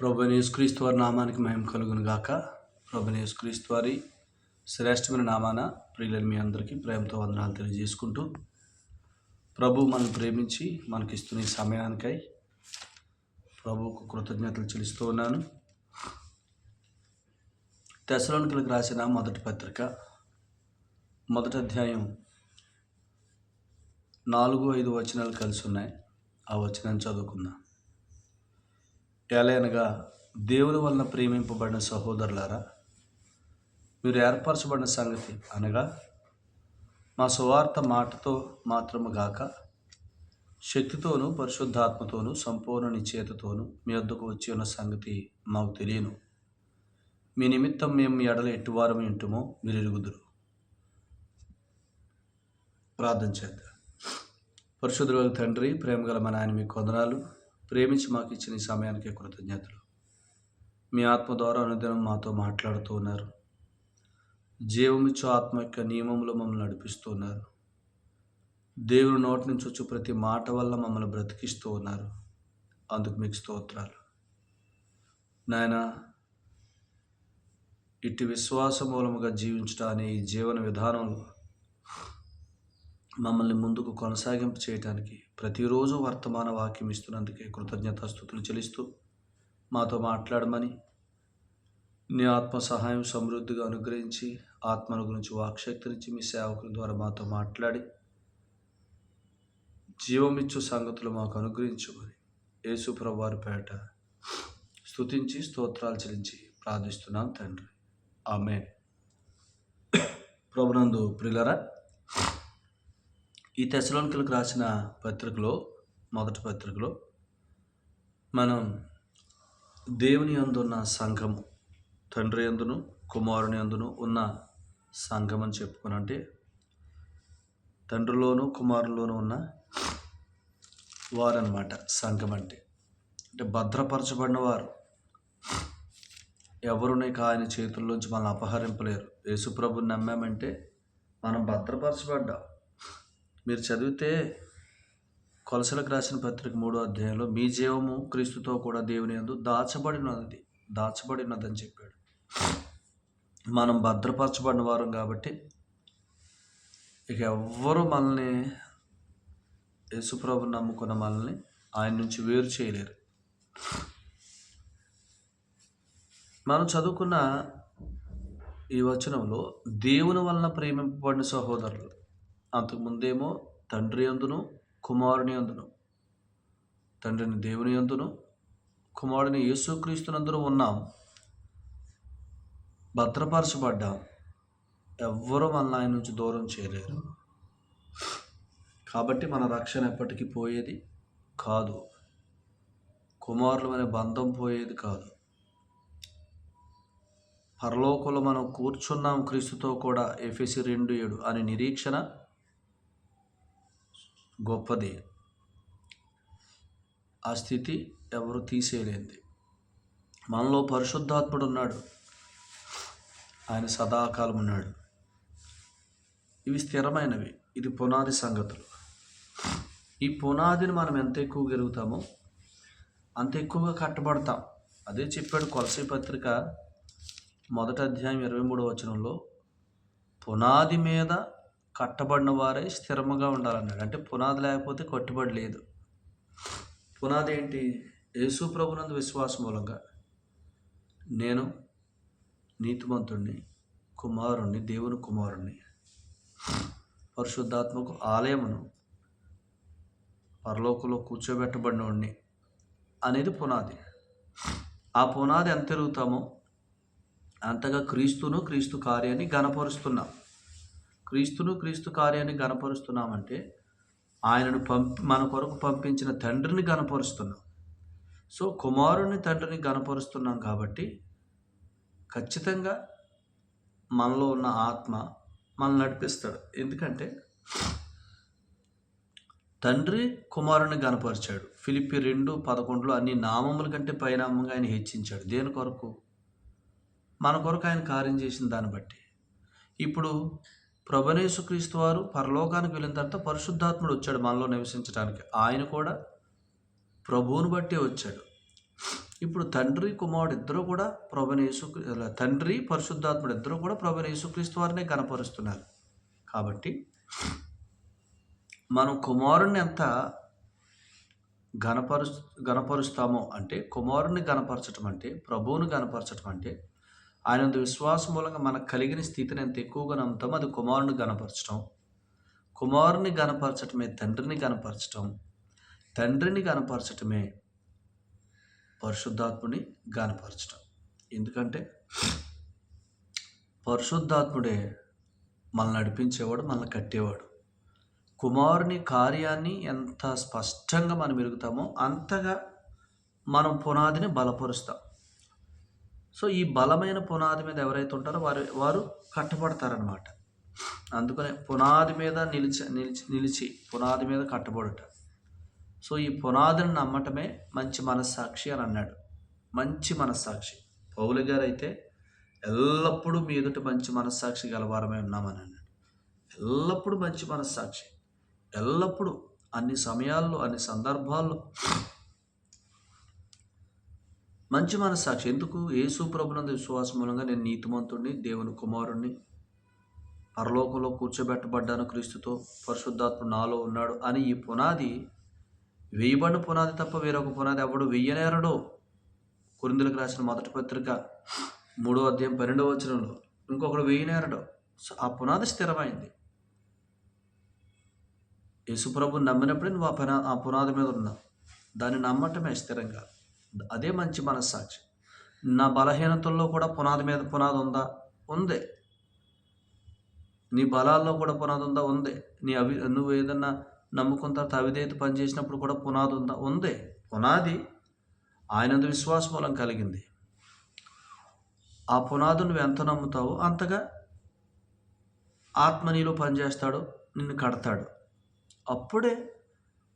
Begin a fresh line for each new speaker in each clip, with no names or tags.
ప్రభువైన యేసుక్రీస్తు వారి నామానికి మహిమ కలుగును గాక. ప్రభువైన యేసుక్రీస్తు వారి శ్రేష్టమైన నామాన ప్రియులైన మీ అందరికీ ప్రేమతో వందనాలు తెలియజేసుకుంటూ, ప్రభు మనల్ని ప్రేమించి మనకిస్తున్న ఈ సమయానికై ప్రభువుకు కృతజ్ఞతలు చెల్లిస్తూ ఉన్నాను. తెస్సలోనికీయులకు రాసిన మొదటి పత్రిక మొదటి అధ్యాయం 4-5 వచనాలు కలిసి ఉన్నాయి. ఆ వచనాన్ని చదువుకుందాం. ఎలయనగా దేవుని వలన ప్రేమింపబడిన సహోదరులారా, మీరు ఏర్పరచబడిన సంగతి అనగా మా సువార్త మాటతో మాత్రము గాక శక్తితోనూ పరిశుద్ధాత్మతోనూ సంపూర్ణ నిశ్చయతతోనూ మీ వద్దకు వచ్చి ఉన్న సంగతి మాకు తెలియను. మీ నిమిత్తం మేము మీ ఎడల ఎట్టువారము ఇంటుమో మీరు ఎరుగుదురు. ప్రార్థన చేద్దాం. పరిశుద్ధుల తండ్రి, ప్రేమగల మా నాయన, మీకు వందనాలు. ప్రేమించి మాకు ఇచ్చిన ఈ సమయానికి కృతజ్ఞతలు. మీ ఆత్మ ద్వారా అనుదినం మాతో మాట్లాడుతూ ఉన్నారు. జీవమిచ్చు ఆత్మ యొక్క నియమములు మమ్మల్ని నడిపిస్తూ ఉన్నారు. దేవుని నోటి నుంచి వచ్చి ప్రతి మాట వల్ల మమ్మల్ని బ్రతికిస్తూ ఉన్నారు. అందుకు మీకు స్తోత్రాలు నాయన. ఇటు విశ్వాస మూలముగా జీవించడం అనే ఈ జీవన విధానంలో మమ్మల్ని ముందుకు కొనసాగింపు చేయడానికి ప్రతిరోజు వర్తమాన వాక్యం ఇస్తున్నందుకే కృతజ్ఞతాస్తుతులు చెల్లిస్తూ మాతో మాట్లాడమని, నీ ఆత్మ సహాయం సమృద్ధిగా అనుగ్రహించి ఆత్మను గురించి వాక్శక్తినిచ్చి మీ సేవకుల ద్వారా మాతో మాట్లాడి జీవమిచ్చు సంగతులు మాకు అనుగ్రహించమని యేసు ప్రభువారి పేట స్తుతించి స్తోత్రాలు చెల్లించి ప్రార్థిస్తున్నాం తండ్రి. ఆమేన్. ప్రభునందు ప్రియులారా, ఈ తెస్సలోనికీయులకు రాసిన పత్రికలో మొదటి పత్రికలో మనం దేవుని యందున్న సంఘము, తండ్రి యందును కుమారుని యందును ఉన్న సంఘం అని చెప్పుకుని, అంటే తండ్రిలోను కుమారులోను ఉన్న వారన్నమాట సంఘం అంటే భద్రపరచబడిన వారు. ఎవరు ఆయన చేతుల్లోంచి మనల్ని అపహరింపలేరు. యేసుప్రభుని నమ్మామంటే మనం భద్రపరచబడ్డాం. మీరు చదివితే కొలసలకు రాసిన పత్రిక 3వ అధ్యాయంలో మీ జీవము క్రీస్తుతో కూడా దేవుని యందు దాచబడినదని చెప్పాడు. మనం భద్రపరచబడిన వారం కాబట్టి ఇక ఎవ్వరూ మనల్ని, యేసుప్రభుని నమ్ముకున్న మనల్ని ఆయన నుంచి వేరు చేయలేరు. మనం చదువుకున్న ఈ వచనంలో దేవుని వలన ప్రేమింపబడిన సహోదరులు, అంతకుముందేమో తండ్రి యందును కుమారుని యందును, తండ్రిని దేవుని యందును కుమారుని యేసుక్రీస్తునందును ఉన్నాం, భద్రపరచబడ్డాం. ఎవ్వరూ మనల్ని ఆయన నుంచి దూరం చేయలేరు. కాబట్టి మన రక్షణ ఎప్పటికీ పోయేది కాదు. కుమారులు అనే బంధం పోయేది కాదు. పరలోకంలో మనం కూర్చున్నాం క్రీస్తుతో కూడా, ఎఫెసీ 2:7 అనే నిరీక్షణ గొప్పది. ఆ స్థితి ఎవరు తీసేయలేంది. మనలో పరిశుద్ధాత్ముడు ఉన్నాడు. ఆయన సదాకాలం ఉన్నాడు. ఇవి స్థిరమైనవి. ఇది పునాది సంగతులు. ఈ పునాదిని మనం ఎంత ఎక్కువ గెలుగుతామో అంత ఎక్కువగా కట్టబడతాం. అదే చెప్పాడు కొలసీ పత్రిక మొదటి అధ్యాయం 23వ వచనంలో, పునాది మీద కట్టబడిన వారే స్థిరముగా ఉండాలన్నాడు. అంటే పునాది లేకపోతే కట్టుబడి లేదు. పునాది ఏంటి? యేసు ప్రభునందు విశ్వాసం మూలంగా నేను నీతిమంతుణ్ణి, కుమారుణ్ణి, దేవుని కుమారుణ్ణి, పరిశుద్ధాత్మకు ఆలయమును, పరలోకంలో కూర్చోబెట్టబడినవాడిని అనేది పునాది. ఆ పునాది ఎంత ఎరుగుతామో అంతగా క్రీస్తును, క్రీస్తు కార్యాన్ని గణపరుస్తున్నాం. క్రీస్తు కార్యాన్ని గణపరుస్తున్నామంటే ఆయనను మన కొరకు పంపించిన తండ్రిని గణపరుస్తున్నాం. సో కుమారుని తండ్రిని గణపరుస్తున్నాం కాబట్టి ఖచ్చితంగా మనలో ఉన్న ఆత్మ మనల్ని నడిపిస్తాడు. ఎందుకంటే తండ్రి కుమారుని గణపరిచాడు. ఫిలిప్పీ 2:11 అన్ని నామముల కంటే పైనామంగా ఆయన హెచ్చించాడు. దేని కొరకు? మన కొరకు ఆయన కార్యం చేసిన దాన్ని బట్టి. ఇప్పుడు ప్రభువైన యేసుక్రీస్తు వారు పరలోకానికి వెళ్ళిన తర్వాత పరిశుద్ధాత్ముడు వచ్చాడు మనలో నివసించడానికి. ఆయన కూడా ప్రభువుని బట్టే వచ్చాడు. ఇప్పుడు తండ్రి కుమారుడు ఇద్దరు కూడా ప్రభువైన తండ్రి పరిశుద్ధాత్ముడు ఇద్దరు కూడా ప్రభువైన యేసుక్రీస్తు వారినే గణపరుస్తున్నారు. కాబట్టి మనం కుమారుణ్ణి ఎంత గణపరుస్తామో, అంటే కుమారుని గణపరచటం అంటే, ప్రభువుని గణపరచటం అంటే, ఆయన విశ్వాసం మూలంగా మనకు కలిగిన స్థితిని ఎంత ఎక్కువగా నమ్ముతామో అది కుమారుని గణపరచటం. కుమారుని గణపరచటమే తండ్రిని గణపరచటం. తండ్రిని గణపరచటమే పరిశుద్ధాత్ముని గణపరచటం. ఎందుకంటే పరిశుద్ధాత్ముడే మనల్ని నడిపించేవాడు, మనల్ని కట్టేవాడు. కుమారుని కార్యాన్ని ఎంత స్పష్టంగా మనం ఎరుగుతామో అంతగా మనం పునాదిని బలపరుస్తాం. సో ఈ బలమైన పునాది మీద ఎవరైతే ఉంటారో వారు కట్టబడతారనమాట. అందుకనే పునాది మీద నిలిచి పునాది మీద కట్టబడుట. సో ఈ పునాదిని నమ్మటమే మంచి మనస్సాక్షి అని అన్నాడు. మంచి మనస్సాక్షి. పౌలు గారు అయితే ఎల్లప్పుడూ మీ ఎదుట మంచి మనస్సాక్షి గలవారమే ఉన్నామని అన్నాడు. ఎల్లప్పుడూ మంచి మనస్సాక్షి, ఎల్లప్పుడూ, అన్ని సమయాల్లో, అన్ని సందర్భాల్లో మంచి మనస్సాక్షి. ఎందుకు? యేసు ప్రభునందు విశ్వాసం మూలంగా నేను నీతిమంతుడిని, దేవుని కుమారుణ్ణి, పరలోకంలో కూర్చోబెట్టబడ్డాను క్రీస్తుతో, పరిశుద్ధాత్ముడు నాలో ఉన్నాడు అని ఈ పునాది, వేయబడిన పునాది తప్ప వేరొక పునాది ఎవడు వెయ్యనేరడో. కొరింథీయులకు రాసిన మొదటి పత్రిక 3వ అధ్యాయం 12వ వచనంలో ఇంకొకడు వెయ్యనేరడో. సో ఆ పునాది స్థిరమైంది. యేసుప్రభుని నమ్మినప్పుడే నువ్వు ఆ పునాది మీద ఉన్నావు. దాన్ని నమ్మటమే స్థిరంగా. అదే మంచి మనస్సాక్షి. నా బలహీనతల్లో కూడా పునాది ఉందా? ఉంది. నీ బలాల్లో కూడా పునాది ఉందా? ఉంది. నువ్వు ఏదన్నా నమ్ముకున్న తర్వాత అవిధేయత పనిచేసినప్పుడు కూడా పునాది ఉందా? ఉంది. పునాది ఆయనందు విశ్వాస మూలం కలిగింది. ఆ పునాది నువ్వు ఎంత నమ్ముతావో అంతగా ఆత్మ నీలో పనిచేస్తాడు, నిన్ను కడతాడు. అప్పుడే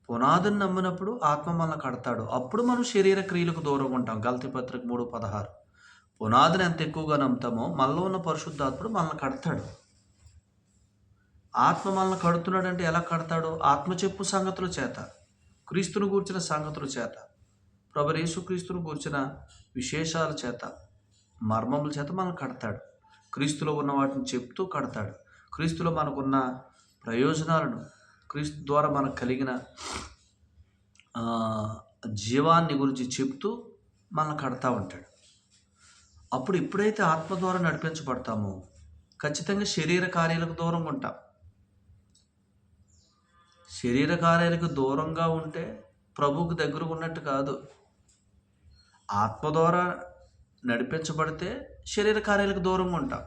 పునాదిని నమ్మినప్పుడు ఆత్మ మనల్ని కడతాడు. అప్పుడు మనం శరీర క్రియలకు దూరంగా ఉంటాం. గలతీ పత్రిక 3:16. పునాదిని ఎంత ఎక్కువగా నమ్ముతామో మనలో ఉన్న పరిశుద్ధాత్ముడు మనల్ని కడతాడు. ఆత్మ మనల్ని కడుతున్నాడంటే ఎలా కడతాడు? ఆత్మ చెప్పు సంగతుల చేత, క్రీస్తును గూర్చిన సంగతుల చేత, ప్రభువైన యేసుక్రీస్తును గూర్చిన విశేషాల చేత, మర్మముల చేత మనల్ని కడతాడు. క్రీస్తులో ఉన్న వాటిని చెప్తూ కడతాడు. క్రీస్తులో మనకున్న ప్రయోజనాలను, క్రీస్తు ద్వారా మనకు కలిగిన జీవాన్ని గురించి చెప్తూ మనల్ని కడతా ఉంటాడు. అప్పుడు ఎప్పుడైతే ఆత్మ ద్వారా నడిపించబడతామో ఖచ్చితంగా శరీర కార్యాలకు దూరంగా ఉంటాం. శరీర కార్యాలకు దూరంగా ఉంటే ప్రభువుకు దగ్గరకు ఉన్నట్టు కాదు. ఆత్మ ద్వారా నడిపించబడితే శరీర కార్యాలకు దూరంగా ఉంటాం.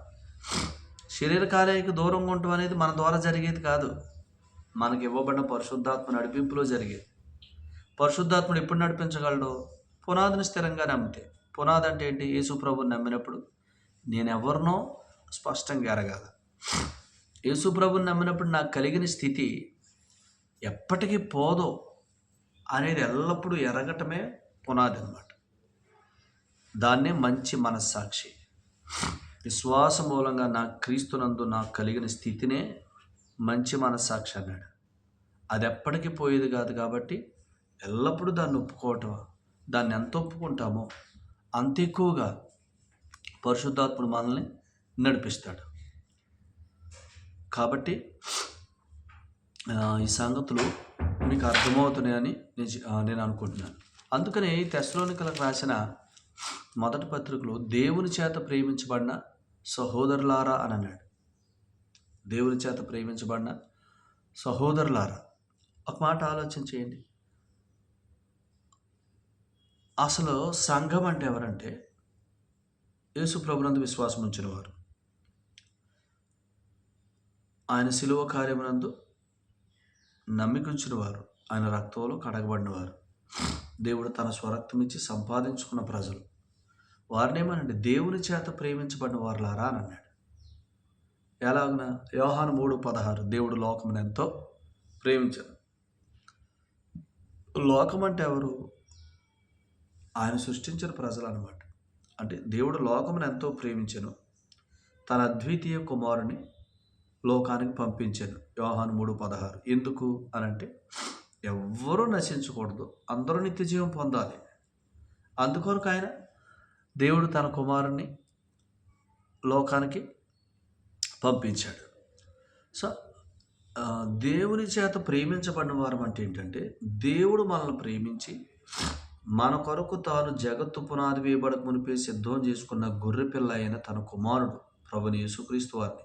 శరీర కార్యాలకు దూరంగా ఉండటం అనేది మన ద్వారా జరిగేది కాదు. మనకి ఇవ్వబడిన పరిశుద్ధాత్మ నడిపింపులో జరిగేది. పరిశుద్ధాత్ముడు ఎప్పుడు నడిపించగలడు? పునాదిని స్థిరంగా నమ్మితే. పునాది అంటే ఏంటి? యేసు ప్రభువుని నమ్మినప్పుడు నేను ఎవరినో స్పష్టంగా ఎరగాల. యేసు ప్రభువుని నమ్మినప్పుడు నాకు కలిగిన స్థితి ఎప్పటికీ పోదో అనేది ఎల్లప్పుడూ ఎరగటమే పునాది అన్నమాట. దాన్నే మంచి మనస్సాక్షి. విశ్వాస మూలంగా నా క్రీస్తునందు నాకు కలిగిన స్థితినే మంచి మనస్సాక్షి అన్నాడు. అది ఎప్పటికీ పోయేది కాదు. కాబట్టి ఎల్లప్పుడూ దాన్ని ఒప్పుకోవటం, దాన్ని ఎంత ఒప్పుకుంటామో అంత ఎక్కువగా పరిశుద్ధాత్ముడు మనల్ని నడిపిస్తాడు. కాబట్టి ఈ సంగతులు మీకు అర్థమవుతున్నాయని నేను అనుకుంటున్నాను. అందుకని తెస్సలోనికలకు రాసిన మొదటి పత్రికలో దేవుని చేత ప్రేమించబడిన సహోదరులారా అని అన్నాడు. దేవుని చేత ప్రేమించబడిన సహోదరులారా. ఒక మాట ఆలోచన చేయండి. అసలు సంఘం అంటే ఎవరంటే యేసు ప్రభునందు విశ్వాసం ఉంచిన వారు, ఆయన శిలువ కార్యమునందు నమ్మిక ఉంచిన వారు, ఆయన రక్తంలో కడగబడిన వారు, దేవుడు తన స్వరక్తం ఇచ్చి సంపాదించుకున్న ప్రజలు. వారినేమనండి? దేవుని చేత ప్రేమించబడిన వారులారా అని అన్నాడు. ఎలాగున? యోహాను 3:16 దేవుడు లోకమును ఎంతో ప్రేమించాడు. లోకం అంటే ఎవరు? ఆయన సృష్టించిన ప్రజలు అన్నమాట. అంటే దేవుడు లోకమును ఎంతో ప్రేమించెను, తన అద్వితీయ కుమారుని లోకానికి పంపించాను. యోహాను 3:16. ఎందుకు అనంటే ఎవ్వరూ నశించకూడదు, అందరూ నిత్య జీవం పొందాలి. అందుకొరకు ఆయన దేవుడు తన కుమారుణ్ణి లోకానికి పంపించాడు. సో దేవుని చేత ప్రేమించబడిన వారం అంటే ఏంటంటే, దేవుడు మనల్ని ప్రేమించి మన కొరకు తాను జగత్తు పునాది వేయబడక మునిపే సిద్ధం చేసుకున్న గొర్రెపిల్ల అయిన తన కుమారుడు ప్రభుని యేసుక్రీస్తు వారిని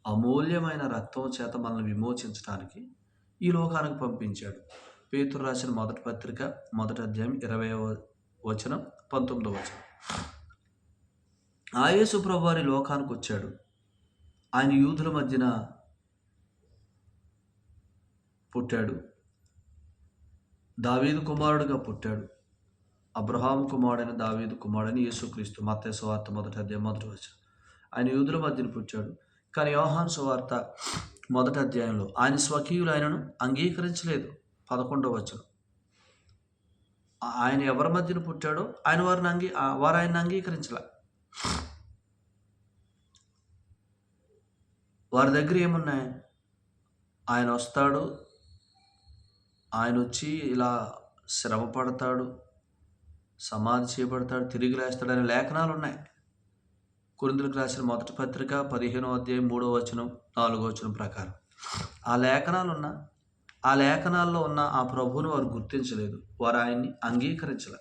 అమూల్యమైన రక్తం చేత మనల్ని విమోచించడానికి ఈ లోకానికి పంపించాడు. పేతురు రాసిన మొదటి పత్రిక 1వ అధ్యాయం 20వ వచనం 19వ వచనం. ఆ యేసు ప్రభు వారి లోకానికి వచ్చాడు. ఆయన యూదుల మధ్యన పుట్టాడు. దావీదు కుమారుడుగా పుట్టాడు. అబ్రహాము కుమారుడైన దావీదు కుమారుడైన యేసుక్రీస్తు మత్తయి సువార్త 1వ అధ్యాయం 1వ వచనం. ఆయన యూదుల మధ్యన పుట్టాడు. కానీ యోహాను సువార్త 1వ అధ్యాయంలో ఆయన స్వకీయులు ఆయనను అంగీకరించలేదు. 11వ వచనం. ఆయన ఎవరి మధ్యన పుట్టాడో వారు ఆయన్ని అంగీకరించలే. వారి దగ్గర ఏమున్నాయి? ఆయన వస్తాడు, ఆయన వచ్చి ఇలా శ్రమ పడతాడు, సమాధి చేయబడతాడు, తిరిగి లేస్తాడు అనే లేఖనాలు ఉన్నాయి. కొరింథీయులకు రాసిన మొదటి పత్రిక 15వ అధ్యాయం 3వ వచనం 4వ వచనం ప్రకారం ఆ లేఖనాలు ఉన్నా, ఆ లేఖనాల్లో ఉన్న ఆ ప్రభువును వారు గుర్తించలేదు. వారు ఆయన్ని అంగీకరించలే.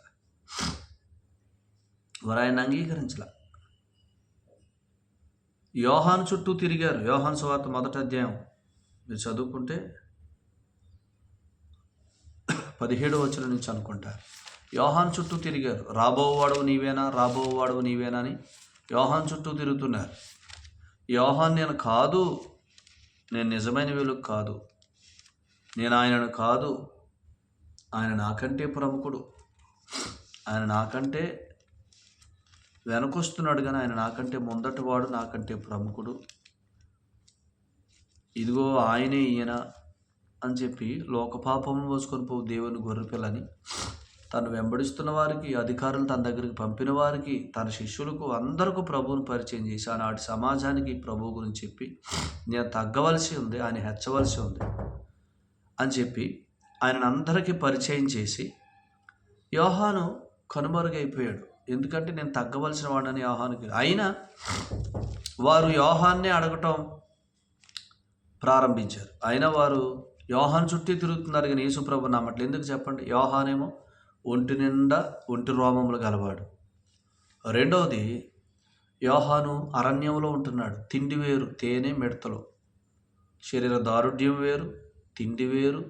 యోహాను చుట్టూ తిరిగారు. యోహాను సువార్త 1వ అధ్యాయం మీరు చదువుకుంటే 17వ వచనం నుంచి అనుకుంటా. యోహాను చుట్టూ తిరిగారు. రాబోవాడవు నీవేనా అని యోహాను చుట్టూ తిరుగుతున్నారు. యోహాను నేను కాదు, నేను నిజమైన వెలుగు కాదు, నేను ఆయనను కాదు, ఆయన నాకంటే ప్రముఖుడు, ఆయన నాకంటే వెనకొస్తున్నాడు, కానీ ఆయన నాకంటే ముందటివాడు, నాకంటే ప్రముఖుడు, ఇదిగో ఆయనే ఈయన అని చెప్పి లోకపాపం మోసుకొని పోవు దేవుని గొర్రెపిల్లని తను వెంబడిస్తున్న వారికి, అధికారులు తన దగ్గరికి పంపిన వారికి, తన శిష్యులకు అందరికీ ప్రభువును పరిచయం చేసి ఆనాటి సమాజానికి ప్రభువు గురించి చెప్పి నేను తగ్గవలసి ఉంది, ఆయన హెచ్చవలసి ఉంది అని చెప్పి ఆయనను అందరికీ పరిచయం చేసి యోహాను కనుమరుగైపోయాడు. ఎందుకంటే నేను తగ్గవలసిన వాడని యోహానుకి. అయినా వారు యోహాన్నే అడగటం ప్రారంభించారు. అయినా వారు యోహాను చుట్టూ తిరుగుతున్నారు, కానీ యేసు ప్రభు నమ్మట్లేదు. ఎందుకు చెప్పండి? యోహానేమో ఒంటి నిండా ఒంటి రోమములు గలవాడు. రెండవది, యోహాను అరణ్యంలో ఉంటున్నాడు. తిండి వేరు, తేనె మిడతలు. శరీర దారుఢ్యం వేరు, తిండి వేరు,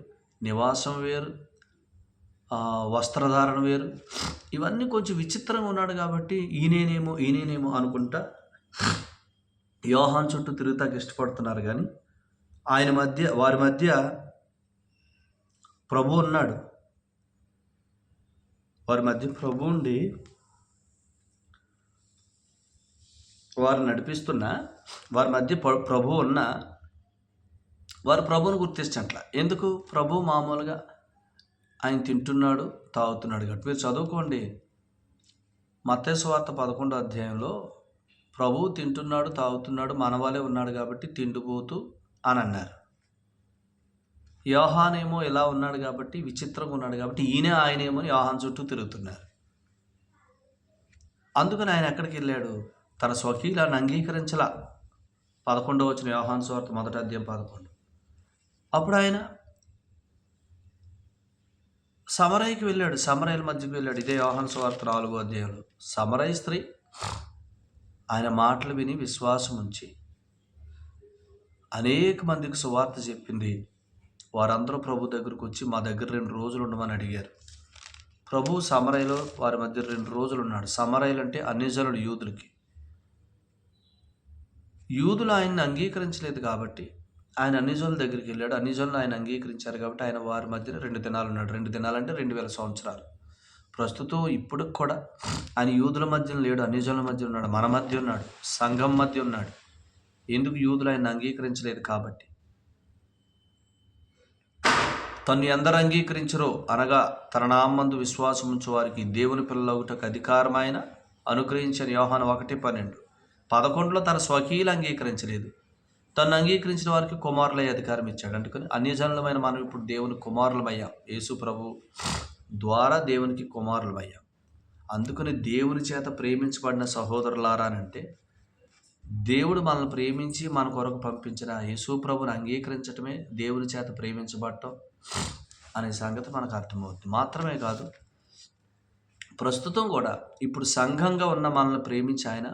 నివాసం వేరు, వస్త్రధారణ వేరు. ఇవన్నీ కొంచెం విచిత్రంగా ఉన్నాడు. కాబట్టి ఈయనేనేమో అనుకుంటా యోహాను చుట్టూ తిరుగుతాకి ఇష్టపడుతున్నారు. కానీ వారి మధ్య ప్రభు ఉన్నాడు. వారి మధ్య ప్రభు ఉండి వారు నడిపిస్తున్నా, వారి మధ్య ప్రభు ఉన్న వారు ప్రభువును గుర్తించట్ల. ఎందుకు? ప్రభు మామూలుగా ఆయన తింటున్నాడు, తాగుతున్నాడు కాబట్టి. మీరు చదువుకోండి, మత్తయి సువార్త 11వ అధ్యాయంలో ప్రభువు తింటున్నాడు, తాగుతున్నాడు, మనవాలే ఉన్నాడు కాబట్టి తిండిపోతూ అని అన్నారు. యోహానేమో ఇలా ఉన్నాడు కాబట్టి, విచిత్రంగా ఉన్నాడు కాబట్టి ఆయనేమో యోహాను చుట్టూ తిరుగుతున్నారు. అందుకని ఆయన ఎక్కడికి వెళ్ళాడు? తన స్వకీయులను అంగీకరించలా. 11వ వచనం యోహాను సువార్త 1వ అధ్యాయం 11. అప్పుడు ఆయన సమరయ్యకి వెళ్ళాడు, సమరయ్యల మధ్యకి వెళ్ళాడు. ఇదే యోహాను సువార్త 4వ అధ్యాయంలో సమరయ్య స్త్రీ ఆయన మాటలు విని విశ్వాసం ఉంచి అనేక మందికి సువార్త చెప్పింది. వారందరూ ప్రభు దగ్గరకు వచ్చి మా దగ్గర 2 రోజులు ఉండమని అడిగారు. ప్రభు సమరయ్యలో వారి మధ్య 2 రోజులు ఉన్నాడు. సమరయ్యలు అంటే అన్యజనులు, యూదులు ఆయన్ని అంగీకరించలేదు కాబట్టి ఆయన అన్యజనుల దగ్గరికి వెళ్ళాడు. అన్యజనులు ఆయన అంగీకరించారు కాబట్టి ఆయన వారి మధ్యన 2 దినాలు ఉన్నాడు. 2 దినాలు అంటే 2000 సంవత్సరాలు. ప్రస్తుతం ఇప్పుడు కూడా ఆయన యూదుల మధ్యన లేడు, అన్యజనుల మధ్య ఉన్నాడు, మన మధ్య ఉన్నాడు, సంఘం మధ్య ఉన్నాడు. ఎందుకు? యూదులు ఆయన అంగీకరించలేదు కాబట్టి. తను ఎందరు అంగీకరించరో అనగా తన నామందు విశ్వాసం ఉంచు వారికి దేవుని పిల్లలగుటకు అధికారం ఆయన అనుగ్రహించిన యోహాను 1:12. 11లో తన స్వకీయులు అంగీకరించలేదు, తను అంగీకరించిన వారికి కుమారులయ్యే అధికారం ఇచ్చాడు. అందుకని అన్యజనులమైన మనం ఇప్పుడు దేవుని కుమారులమయ్యాం. యేసు ప్రభు ద్వారా దేవునికి కుమారులమయ్యాం. అందుకని దేవుని చేత ప్రేమించబడిన సహోదరులారా అని అంటే, దేవుడు మనల్ని ప్రేమించి మన కొరకు పంపించిన యేసు ప్రభువుని అంగీకరించటమే దేవుని చేత ప్రేమించబడటం అనే సంగతి మనకు అర్థమవుతుంది. మాత్రమే కాదు, ప్రస్తుతం కూడా ఇప్పుడు సంఘంగా ఉన్న మనల్ని ప్రేమించి ఆయన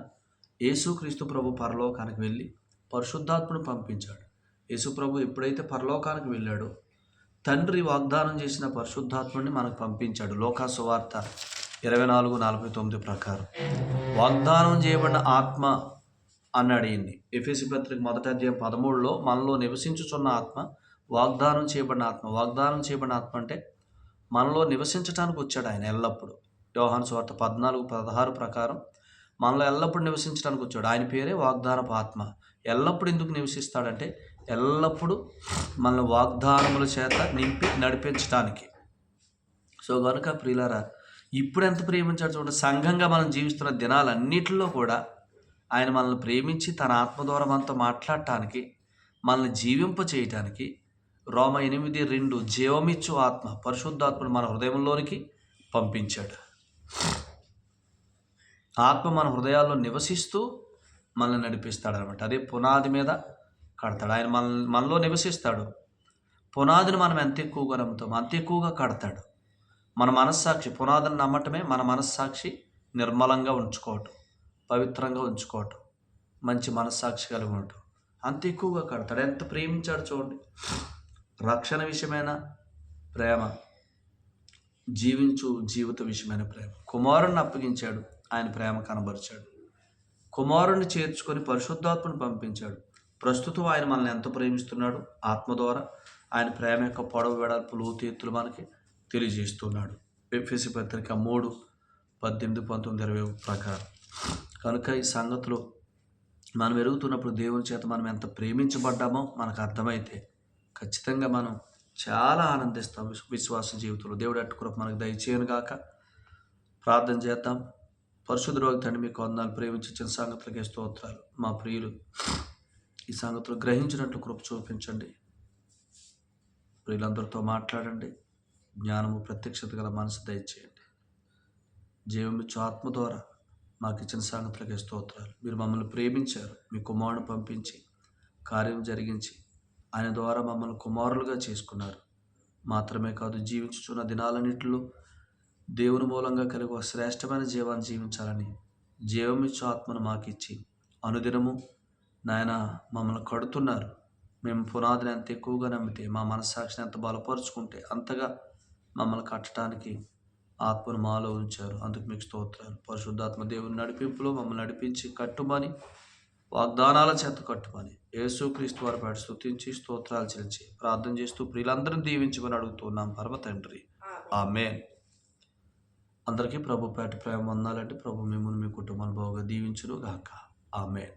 యేసుక్రీస్తు ప్రభు పరలోకానికి వెళ్ళి పరిశుద్ధాత్మను పంపించాడు. యేసు ప్రభు ఎప్పుడైతే పరలోకానికి వెళ్ళాడో తండ్రి వాగ్దానం చేసిన పరిశుద్ధాత్మని మనకు పంపించాడు. లోకా సువార్త 24:49 ప్రకారం వాగ్దానం చేయబడిన ఆత్మ అన్నాడు ఈయన్ని. ఎఫెసీ పత్రిక 1:13లో మనలో నివసించుచున్న ఆత్మ వాగ్దానం చేయబడిన ఆత్మ. వాగ్దానం చేయబడిన ఆత్మ అంటే మనలో నివసించడానికి వచ్చాడు ఆయన ఎల్లప్పుడూ. యోహాను సువార్త 14:16 ప్రకారం మనలో ఎల్లప్పుడూ నివసించడానికి వచ్చాడు. ఆయన పేరే వాగ్దానపు ఆత్మ. ఎల్లప్పుడూ ఎందుకు నివసిస్తాడంటే ఎల్లప్పుడూ మన వాగ్దానముల చేత నింపి నడిపించడానికి. సో కనుక ప్రియులారా, ఇప్పుడు ఎంత ప్రేమించాడు చూడండి. సంఘంగా మనం జీవిస్తున్న దినాలన్నిటిలో కూడా ఆయన మనల్ని ప్రేమించి తన ఆత్మ ద్వారా మనతో మాట్లాడటానికి, మనల్ని జీవింప చేయటానికి రోమ 8:2 జీవమిచ్చు ఆత్మ పరిశుద్ధాత్మను మన హృదయంలోనికి పంపించాడు. ఆత్మ మన హృదయాల్లో నివసిస్తూ మనల్ని నడిపిస్తాడు అనమాట. అదే పునాది మీద కడతాడు. ఆయన మనలో నివసిస్తాడు. పునాదిని మనం ఎంత ఎక్కువగా నమ్ముతామో అంత ఎక్కువగా కడతాడు. మన మనస్సాక్షి, పునాదిని నమ్మటమే మన మనస్సాక్షి నిర్మలంగా ఉంచుకోవటం, పవిత్రంగా ఉంచుకోవటం, మంచి మనస్సాక్షి కలిగి ఉండటం. అంత ఎక్కువగా కడతాడు. ఎంత ప్రేమించాడు చూడండి. రక్షణ విషయమైన ప్రేమ, జీవించు జీవిత విషయమైన ప్రేమ. కుమారుణ్ణి అప్పగించాడు, ఆయన ప్రేమ కనబరిచాడు. కుమారుణ్ణి చేర్చుకొని పరిశుద్ధాత్మను పంపించాడు. ప్రస్తుతం ఆయన మనల్ని ఎంత ప్రేమిస్తున్నాడు ఆత్మ ద్వారా. ఆయన ప్రేమ యొక్క పొడవు, వెడల్పు, లోతు, ఎత్తులు మనకి తెలియజేస్తున్నాడు. ఎఫెసీ పత్రిక 3:18, 19, 20 ప్రకారం. కనుక ఈ సంగతిలో మనం ఎరుగుతున్నప్పుడు దేవుని చేత మనం ఎంత ప్రేమించబడ్డామో మనకు అర్థమైతే ఖచ్చితంగా మనం చాలా ఆనందిస్తాం విశ్వాస జీవితంలో. దేవుడు అట్టుకురకు మనకు దయచేయను గాక. ప్రార్థన చేద్దాం. పరిశుద్ధ తండ్రి, మీకు వందనాలు. ప్రేమించిన సంగతులకే స్తోత్రాలు. మా ప్రియులు ఈ సంగతులు గ్రహించినట్లు కృప చూపించండి. ప్రియులందరితో మాట్లాడండి. జ్ఞానము, ప్రత్యక్షత గల మనసు దయచేయండి. జీవమిచ్చు ఆత్మ ద్వారా మాకు ఇచ్చిన సంగతులకే స్తోత్రాలు. మీరు మమ్మల్ని ప్రేమించారు. మీ కుమారుని పంపించి కార్యం జరిగించి ఆయన ద్వారా మమ్మల్ని కుమారులుగా చేసుకున్నారు. మాత్రమే కాదు, జీవించుచున్న దినాలన్నింటిలో దేవుని మూలంగా కలిగి ఒక శ్రేష్టమైన జీవాన్ని జీవించాలని జీవమిచ్చు ఆత్మను మాకిచ్చి అనుదినము నాయన మమ్మల్ని కడుతున్నారు. మేము పునాదిని ఎంత ఎక్కువగా నమ్మితే, మా మనస్సాక్షిని ఎంత బలపరుచుకుంటే అంతగా మమ్మల్ని కట్టడానికి ఆత్మను మాలో ఉంచారు. అందుకు మీకు స్తోత్రాలు. పరిశుద్ధాత్మ దేవుని నడిపింపులో మమ్మల్ని నడిపించి కట్టుమని, వాగ్దానాల చేత కట్టుమని యేసుక్రీస్తు వారి పేట స్తుతించి స్తోత్రాలు చెల్లించి ప్రార్థన చేస్తూ ప్రియులందరినీ దీవించమని అడుగుతున్నాం పరమ తండ్రి. ఆమేన్. అందరికీ ప్రభు పేట ప్రేమ వందనాలండి. ప్రభు మిమ్మల్ని మీ కుటుంబాన్ని బాగా దీవించును గాక. ఆమేన్.